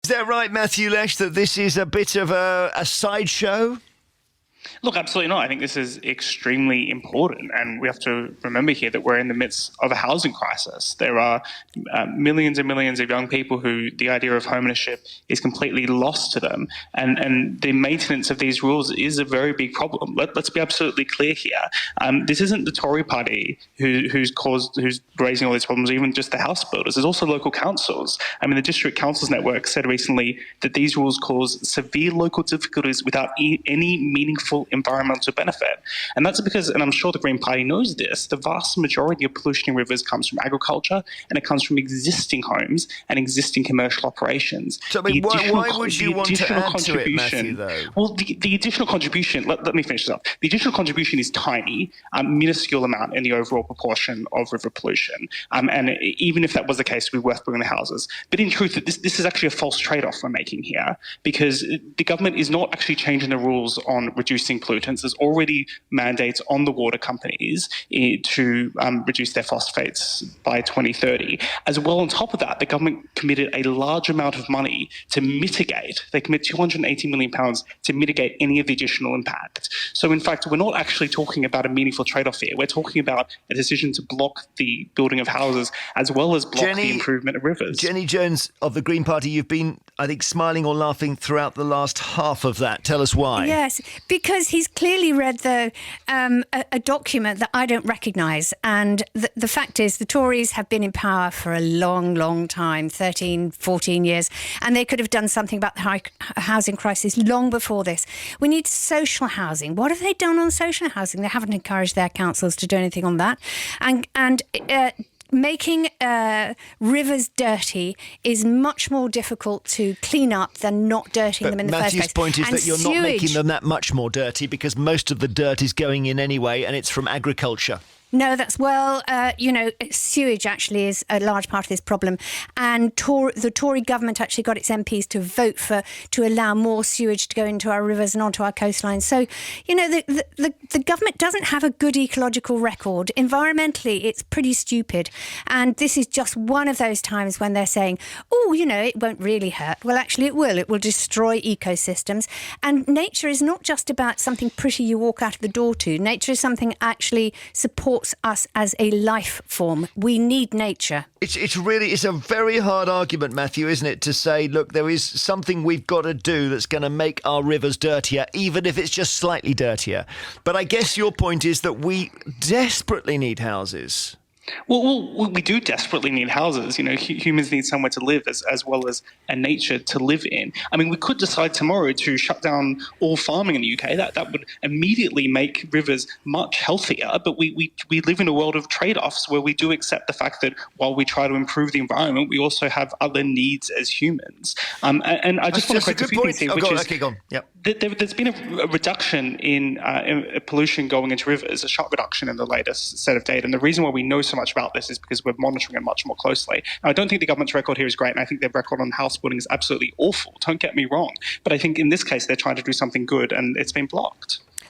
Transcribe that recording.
Is that right, Matthew Lesh, that this is a bit of a sideshow? Look, absolutely not. I think this is extremely important, and we have to remember here that we're in the midst of a housing crisis. There are millions and millions of young people who the idea of home ownership is completely lost to them, and the maintenance of these rules is a very big problem. Let's be absolutely clear here. This isn't the Tory party who's raising all these problems, even just the house builders. There's also local councils. I mean, the District Councils Network said recently that these rules cause severe local difficulties without any meaningful environmental benefit. And that's because, and I'm sure the Green Party knows this, the vast majority of pollution in rivers comes from agriculture, and it comes from existing homes and existing commercial operations. So, I mean, why would you want to add to it, Matthew, though? Well, the additional contribution, let me finish this up. The additional contribution is tiny, minuscule amount in the overall proportion of river pollution. And even if that was the case, it would be worth building the houses. But in truth, this is actually a false trade-off we're making here, because the government is not actually changing the rules on reducing pollutants. There's already mandates on the water companies to reduce their phosphates by 2030. As well, on top of that, the government committed a large amount of money to mitigate. They committed £280 million to mitigate any of the additional impact. So, in fact, we're not actually talking about a meaningful trade-off here. We're talking about a decision to block the building of houses as well as block the improvement of rivers. Jenny Jones of the Green Party, you've been, I think, smiling or laughing throughout the last half of that. Tell us why. Yes, because he's clearly read a document that I don't recognise. And the fact is, the Tories have been in power for a long, long time, 13, 14 years, and they could have done something about the housing crisis long before this. We need social housing. What have they done on social housing? They haven't encouraged their councils to do anything on that. And making rivers dirty is much more difficult to clean up than not dirtying them in the first place. Matthew's point is that you're not making them that much more dirty, because most of the dirt is going in anyway, and it's from agriculture. No, sewage actually is a large part of this problem. And the Tory government actually got its MPs to vote to allow more sewage to go into our rivers and onto our coastlines. So, the government doesn't have a good ecological record. Environmentally, it's pretty stupid. And this is just one of those times when they're saying, it won't really hurt. Well, actually, it will. It will destroy ecosystems. And nature is not just about something pretty you walk out of the door to. Nature is something that actually supports us as a life form. We need nature. It's a very hard argument, Matthew, isn't it, to say, look, there is something we've got to do that's going to make our rivers dirtier, even if it's just slightly dirtier. But I guess your point is that we desperately need houses. Well, we do desperately need houses. Humans need somewhere to live as well as a nature to live in. I mean, we could decide tomorrow to shut down all farming in the UK. That would immediately make rivers much healthier. But we live in a world of trade-offs where we do accept the fact that while we try to improve the environment, we also have other needs as humans. And I just want to correct a few things here, which is there's been a reduction in pollution going into rivers, a sharp reduction in the latest set of data. And the reason why we know so much about this is because we're monitoring it much more closely. Now, I don't think the government's record here is great, and I think their record on house building is absolutely awful. Don't get me wrong. But I think in this case, they're trying to do something good, and it's been blocked.